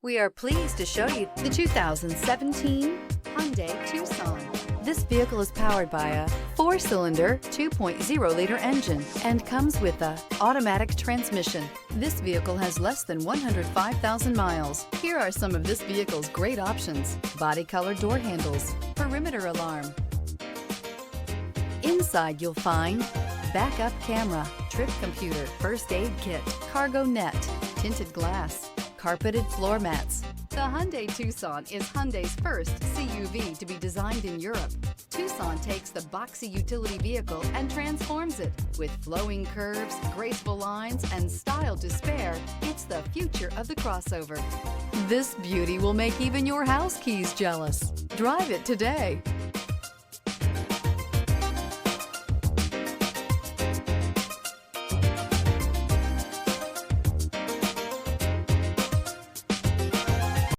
We are pleased to show you the 2017 Hyundai Tucson. This vehicle is powered by a 4-cylinder, 2.0-liter engine and comes with a automatic transmission. This vehicle has less than 105,000 miles. Here are some of this vehicle's great options: body color door handles, perimeter alarm. Inside you'll find backup camera, trip computer, first aid kit, cargo net, tinted glass, carpeted floor mats. The Hyundai Tucson is Hyundai's first CUV to be designed in Europe. Tucson takes the boxy utility vehicle and transforms it. With flowing curves, graceful lines, and style to spare, it's the future of the crossover. This beauty will make even your house keys jealous. Drive it today.